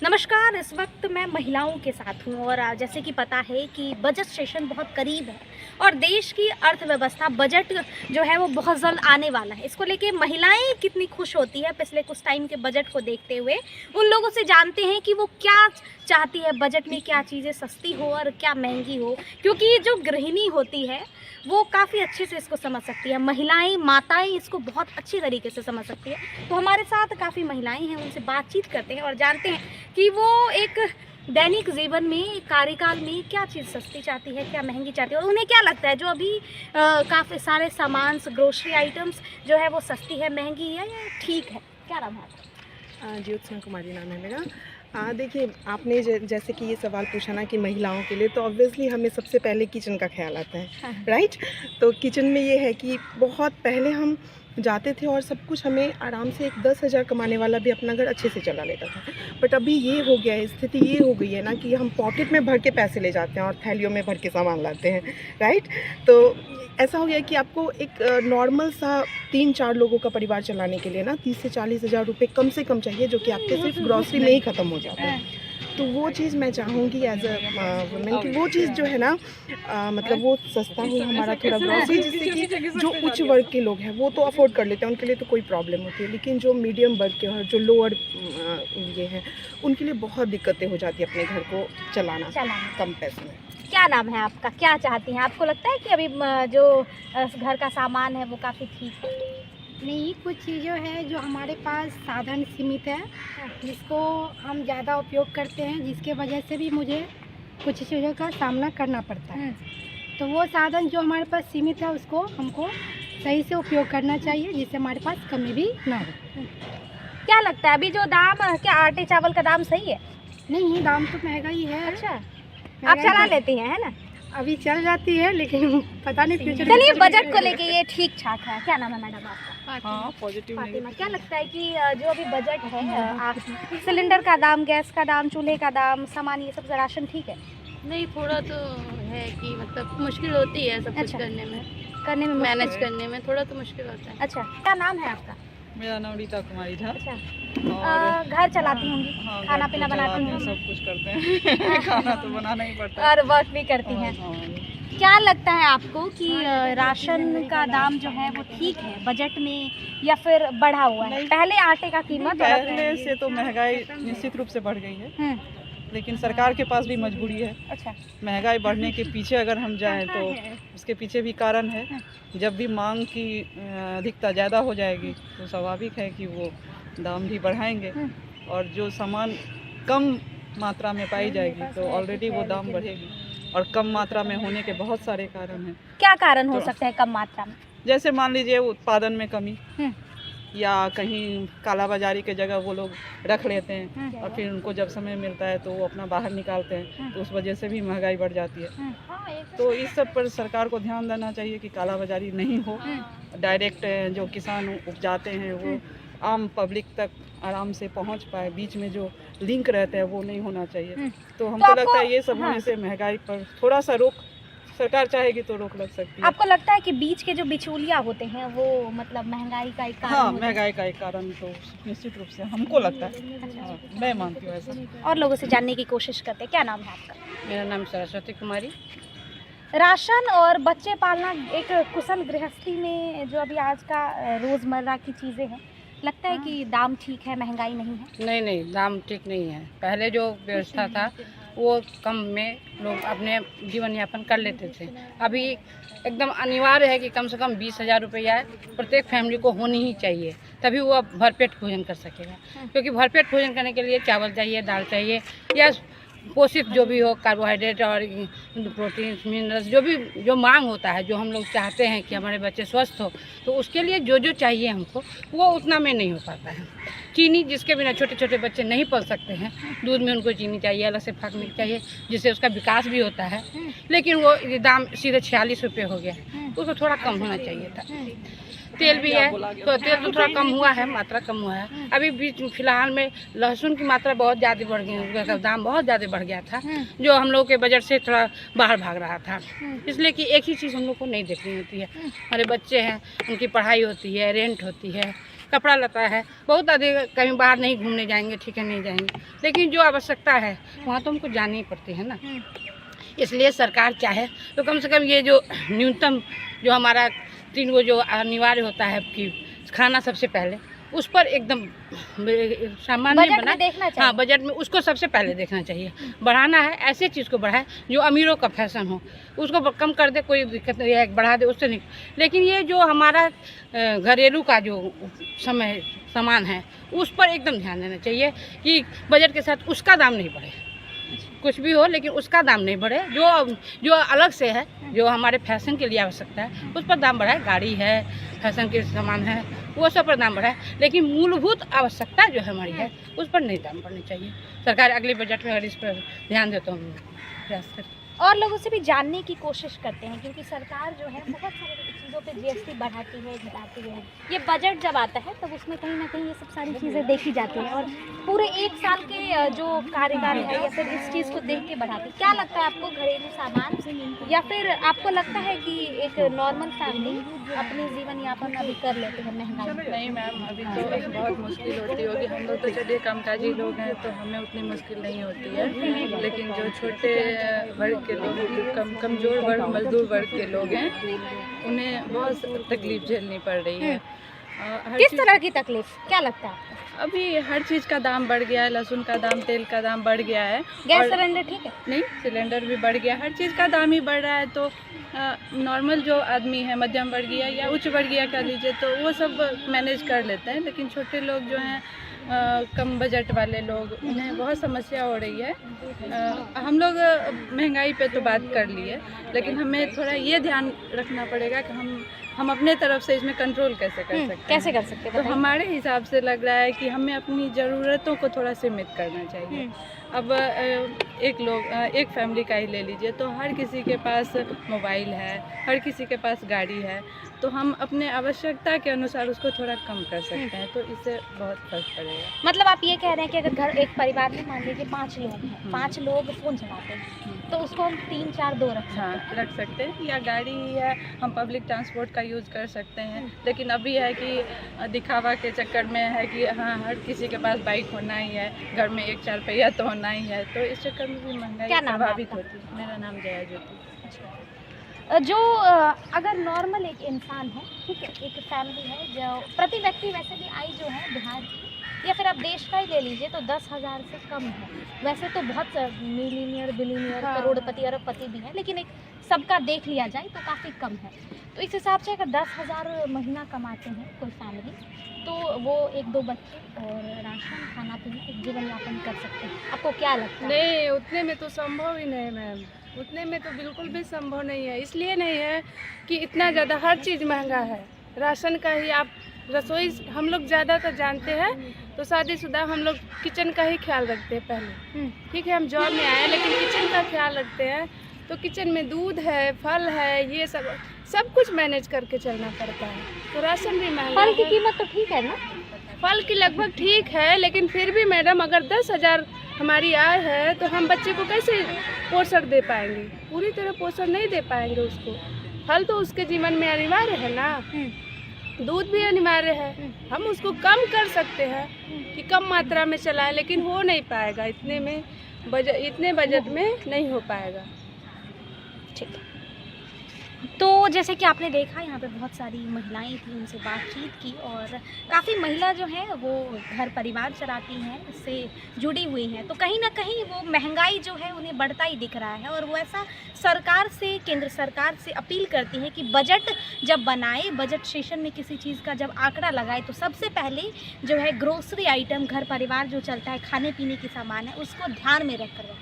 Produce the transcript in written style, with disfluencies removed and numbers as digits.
नमस्कार। इस वक्त मैं महिलाओं के साथ हूँ और जैसे कि पता है कि बजट सेशन बहुत करीब है और देश की अर्थव्यवस्था बजट जो है वो बहुत जल्द आने वाला है। इसको लेके महिलाएं कितनी खुश होती है पिछले कुछ टाइम के बजट को देखते हुए। उन लोगों से जानते हैं कि वो क्या चाहती है, बजट में क्या चीज़ें सस्ती हो और क्या महंगी हो, क्योंकि जो गृहिणी होती है वो काफ़ी अच्छे से इसको समझ सकती है। महिलाएं, माताएं इसको बहुत अच्छी तरीके से समझ सकती है। तो हमारे साथ काफ़ी महिलाएं हैं, उनसे बातचीत करते हैं और जानते हैं कि वो एक दैनिक जीवन में, कार्यकाल में क्या चीज़ सस्ती चाहती है, क्या महंगी चाहती है और उन्हें क्या लगता है जो अभी काफ़ी सारे सामान, ग्रोसरी आइटम्स जो है वो सस्ती है, महंगी है या ठीक है। क्या नाम है आपका? ज्योत्सना कुमारी नाम है मेरा। देखिए, आपने जैसे कि ये सवाल पूछा ना कि महिलाओं के लिए, तो ऑब्वियसली हमें सबसे पहले किचन का ख्याल आता है। हाँ। राइट। तो किचन में ये है कि बहुत पहले हम जाते थे और सब कुछ हमें आराम से, एक 10,000 कमाने वाला भी अपना घर अच्छे से चला लेता था। बट अभी ये हो गया है, स्थिति ये हो गई है ना कि हम पॉकेट में भर के पैसे ले जाते हैं और थैलियों में भर के सामान लाते हैं। राइट। तो ऐसा हो गया है कि आपको एक नॉर्मल सा 3-4 लोगों का परिवार चलाने के लिए ना 30 से 40 हज़ार रुपये कम से कम चाहिए, जो कि आपके सिर्फ ग्रॉसरी में ही ख़त्म हो जाते हैं। तो वो चीज़ मैं चाहूँगी एज अ वुमेन कि वो चीज़ जो है ना, मतलब वो सस्ता हो हमारा थोड़ा ग्रॉसरी, जिससे कि जो उच्च वर्ग के लोग हैं वो तो अफोर्ड कर लेते हैं, उनके लिए तो कोई प्रॉब्लम होती है। लेकिन जो मीडियम वर्ग के और जो लोअर ये हैं, उनके लिए बहुत दिक्कतें हो जाती है अपने घर को चलाना कम पैसे में। क्या नाम है आपका? क्या चाहती हैं? आपको लगता है कि अभी जो घर का सामान है वो काफ़ी ठीक है? नहीं, कुछ चीज़ें हैं जो हमारे पास साधन सीमित है, जिसको हम ज़्यादा उपयोग करते हैं, जिसके वजह से भी मुझे कुछ चीज़ों का सामना करना पड़ता है। तो वो साधन जो हमारे पास सीमित है, उसको हमको सही से उपयोग करना चाहिए, जिससे हमारे पास कमी भी ना हो। क्या लगता है अभी जो दाम, क्या आटे चावल का दाम सही है? नहीं, दाम तो महंगा ही है। अच्छा, आप महंगाई चला तो लेती हैं, है ना? अभी चल जाती है, लेकिन पता नहीं फ्यूचर। चलिए, बजट को लेके ये ठीक ठाक है। क्या नाम है मैडम आपका? हाँ, पॉजिटिव फातिमा। क्या लगता है कि जो अभी बजट है, सिलेंडर का दाम, गैस का दाम, चूल्हे का दाम, सामान, ये सब राशन ठीक है? नहीं, थोड़ा तो है कि मतलब मुश्किल होती है सब कुछ अच्छा। करने करने में मैनेज मुश्किल है। करने में थोड़ा तो मुश्किल होता है। अच्छा, क्या नाम है आपका? मेरा नाम रीता कुमारी था। अच्छा, और घर चलाती होंगी, हाँ, खाना घर पीना तो बनाती चलाते हैं, होंगी सब कुछ करते हैं। खाना तो बनाना ही पड़ता है। और वर्क भी करती हैं। हाँ। क्या लगता है आपको कि राशन का दाम जो है वो ठीक है बजट में या फिर बढ़ा हुआ है? पहले आटे का कीमत और पहले से तो महंगाई निश्चित रूप से बढ़ गई है, लेकिन सरकार के पास भी मजबूरी है। अच्छा। महंगाई बढ़ने के पीछे अगर हम जाएं तो उसके पीछे भी कारण है। जब भी मांग की अधिकता ज़्यादा हो जाएगी तो स्वाभाविक है कि वो दाम भी बढ़ाएंगे, और जो सामान कम मात्रा में पाई जाएगी तो ऑलरेडी वो दाम बढ़ेगी। और कम मात्रा में होने के बहुत सारे कारण हैं। क्या कारण हो सकता है कम मात्रा में? जैसे मान लीजिए उत्पादन में कमी, या कहीं कालाबाजारी के जगह वो लोग रख लेते हैं और फिर उनको जब समय मिलता है तो वो अपना बाहर निकालते हैं, तो उस वजह से भी महंगाई बढ़ जाती है। तो इस सब पर सरकार को ध्यान देना चाहिए कि कालाबाजारी नहीं हो। डायरेक्ट जो किसान उपजाते हैं वो आम पब्लिक तक आराम से पहुंच पाए, बीच में जो लिंक रहता है वो नहीं होना चाहिए। तो हमको लगता है ये सब होने से महंगाई पर थोड़ा सा रोक, सरकार चाहेगी तो रोक लग सकती है। आपको लगता है कि बीच के जो बिचौलिया होते हैं वो मतलब महंगाई का एक कारण हाँ, होते हैं? महंगाई का एक कारण तो निश्चित रूप से हमको लगता है। हाँ, मैं मानती हूँ ऐसा। और लोगों से जानने की कोशिश करते हैं। क्या नाम है आपका? मेरा नाम सरस्वती कुमारी। राशन और बच्चे पालना एक कुशल गृहस्थी में जो अभी आज का रोज़मर्रा की चीज़ें हैं, लगता है कि दाम ठीक है, महंगाई नहीं है? नहीं, दाम ठीक नहीं है। पहले जो व्यवस्था था वो कम में लोग अपने जीवन यापन कर लेते थे। अभी एकदम अनिवार्य है कि कम से कम 20,000 रुपया प्रत्येक फैमिली को होनी ही चाहिए, तभी वो भरपेट भोजन कर सकेगा। क्योंकि भरपेट भोजन करने के लिए चावल चाहिए, दाल चाहिए, या पोषित जो भी हो, कार्बोहाइड्रेट और प्रोटीन, मिनरल्स, जो मांग होता है, जो हम लोग चाहते हैं कि हमारे बच्चे स्वस्थ हो, तो उसके लिए जो चाहिए हमको वो उतना में नहीं हो पाता है। चीनी, जिसके बिना छोटे छोटे बच्चे नहीं पल सकते हैं, दूध में उनको चीनी चाहिए, अलग से फार्मिंग चाहिए, जिससे उसका विकास भी होता है। लेकिन वो दाम सीधे 46 रुपये हो गया, उसको थोड़ा कम होना चाहिए था। तेल भी है तो तेल तो थोड़ा कम हुआ है, मात्रा कम हुआ है। अभी बीच फिलहाल में लहसुन की मात्रा बहुत ज़्यादा बढ़ गई, उसका दाम बहुत ज़्यादा बढ़ गया था, जो हम लोग के बजट से थोड़ा बाहर भाग रहा था। इसलिए कि एक ही चीज़ हम लोग को नहीं देखनी होती है, हमारे बच्चे हैं, उनकी पढ़ाई होती है, रेंट होती है, कपड़ा लता है, बहुत अधिक कहीं बाहर नहीं घूमने जाएंगे, ठीक है नहीं जाएंगे, लेकिन जो आवश्यकता है वहाँ तो हमको जानी ही पड़ती है ना। इसलिए सरकार चाहे तो कम से कम ये जो न्यूनतम जो हमारा 3 गो जो अनिवार्य होता है कि खाना सबसे पहले उस पर एकदम सामान्य बजट बना, में देखना चाहिए। हाँ बजट में उसको सबसे पहले देखना चाहिए। बढ़ाना है ऐसे चीज़ को बढ़ाए जो अमीरों का फैशन हो, उसको कम कर दे, कोई दिक्कत नहीं है, बढ़ा दे उससे नहीं। लेकिन ये जो हमारा घरेलू का जो सामान है उस पर एकदम ध्यान देना चाहिए कि बजट के साथ उसका दाम नहीं बढ़े, कुछ भी हो लेकिन उसका दाम नहीं बढ़े। जो अलग से है, जो हमारे फैशन के लिए आवश्यकता है उस पर दाम बढ़ाए। गाड़ी है, फैशन के सामान है, वो सब पर दाम बढ़ाए, लेकिन मूलभूत आवश्यकता जो हमारी है उस पर नहीं दाम बढ़ने चाहिए। सरकार अगले बजट में अगर इस पर ध्यान दे तो हम प्रयास करें। और लोगों से भी जानने की कोशिश करते हैं, क्योंकि सरकार जो है बहुत सारी चीज़ों पे जीएसटी बढ़ाती है, घटाती है। ये बजट जब आता है तब उसमें कहीं ना कहीं ये सब सारी चीज़ें देखी जाती हैं और पूरे 1 साल के जो कार्यकाल है या फिर इस चीज़ को देख के बढ़ाते हैं। क्या लगता है आपको, घरेलू सामान या फिर आपको लगता है कि एक नॉर्मल फैमिली अपनी जीवन यापन अभी कर लेते हैं महंगाई? नहीं मैम, अभी तो बहुत मुश्किल होती होगी। हम लोग तो चलिए कामकाजी लोग हैं तो हमें उतनी मुश्किल नहीं होती है, लेकिन जो छोटे वर्ग के लोग, कमज़ोर वर्ग, मजदूर वर्ग के लोग हैं, उन्हें बहुत तकलीफ झेलनी पड़ रही है। किस तरह की तकलीफ, क्या लगता है आपको? अभी हर चीज़ का दाम बढ़ गया है, लहसुन का दाम, तेल का दाम बढ़ गया है। गैस सिलेंडर ठीक है? नहीं, सिलेंडर भी बढ़ गया, हर चीज़ का दाम ही बढ़ रहा है। तो नॉर्मल जो आदमी है, मध्यम वर्गीय या उच्च वर्गीय कह लीजिए, तो वो सब मैनेज कर लेते हैं, लेकिन छोटे लोग जो हैं, कम बजट वाले लोग, उन्हें बहुत समस्या हो रही है। हम लोग महंगाई पे तो बात कर लिए, लेकिन हमें थोड़ा ये ध्यान रखना पड़ेगा कि हम अपने तरफ से इसमें कंट्रोल कैसे कर सकते हैं। कैसे कर सकते हैं तो हमारे हिसाब से लग रहा है कि हमें अपनी ज़रूरतों को थोड़ा सीमित करना चाहिए। अब एक फैमिली का ही ले लीजिए, तो हर किसी के पास मोबाइल है, हर किसी के पास गाड़ी है, तो हम अपने आवश्यकता के अनुसार उसको थोड़ा कम कर सकते हैं, तो इससे बहुत फर्क पड़ेगा। मतलब आप ये कह रहे हैं कि अगर घर, एक परिवार में मान लीजिए 5 लोग हैं, 5 लोग फ़ोन चलाते हैं, तो उसको हम 3, 4, 2 रख सकते हैं। हाँ, रख सकते हैं, या गाड़ी है, हम पब्लिक ट्रांसपोर्ट का यूज़ कर सकते हैं। लेकिन अभी है कि दिखावा के चक्कर में है कि हाँ, हर किसी के पास बाइक होना ही है, घर में 1 4 पहिया तो होना ही है, तो इस चक्कर में भी महंगाई प्रभावित होती है। मेरा नाम जया ज्योति। जो अगर नॉर्मल एक इंसान है, ठीक है, एक फैमिली है, जो प्रति व्यक्ति वैसे भी आय जो है बिहार की या फिर आप देश का ही ले लीजिए तो 10,000 से कम है। वैसे तो बहुत मिलीनियर, बिलीनियर, करोड़पति, अरबपति भी हैं, लेकिन एक सबका देख लिया जाए तो काफ़ी कम है। तो इस हिसाब से अगर 10,000 महीना कमाते हैं कोई फैमिली, तो वो 1-2 बच्चे और राशन, खाना पीना, एक जीवन यापन कर सकते हैं। आपको क्या लगता है? नहीं, उतने में तो संभव ही नहीं मैम, उतने में तो बिल्कुल भी संभव नहीं है। इसलिए नहीं है कि इतना ज़्यादा हर चीज़ महंगा है। राशन का ही आप, रसोई हम लोग ज़्यादातर जानते हैं, तो शादीशुदा हम लोग किचन का ही ख्याल रखते हैं पहले। ठीक है, हम जॉब में आए लेकिन किचन का ख्याल रखते हैं, तो किचन में दूध है, फल है, ये सब कुछ मैनेज करके चलना पड़ता है। तो राशन भी महंगा है। फल की कीमत तो ठीक है ना? फल की लगभग ठीक है, लेकिन फिर भी मैडम अगर 10,000 हमारी आय है तो हम बच्चे को कैसे पोषण दे पाएंगे? पूरी तरह पोषण नहीं दे पाएंगे उसको। फल तो उसके जीवन में अनिवार्य है ना, दूध भी अनिवार्य है। हम उसको कम कर सकते हैं कि कम मात्रा में चलाएं, लेकिन हो नहीं पाएगा, इतने बजट में नहीं हो पाएगा। ठीक है। तो जैसे कि आपने देखा यहाँ पे बहुत सारी महिलाएं थी, उनसे बातचीत की और काफ़ी महिला जो हैं वो घर परिवार चलाती हैं, इससे जुड़ी हुई हैं। तो कहीं ना कहीं वो महंगाई जो है उन्हें बढ़ता ही दिख रहा है और वो ऐसा सरकार से, केंद्र सरकार से अपील करती है कि बजट जब बनाए, बजट सेशन में किसी चीज़ का जब आंकड़ा लगाए तो सबसे पहले जो है ग्रोसरी आइटम, घर परिवार जो चलता है, खाने पीने की सामान है, उसको ध्यान में रख कर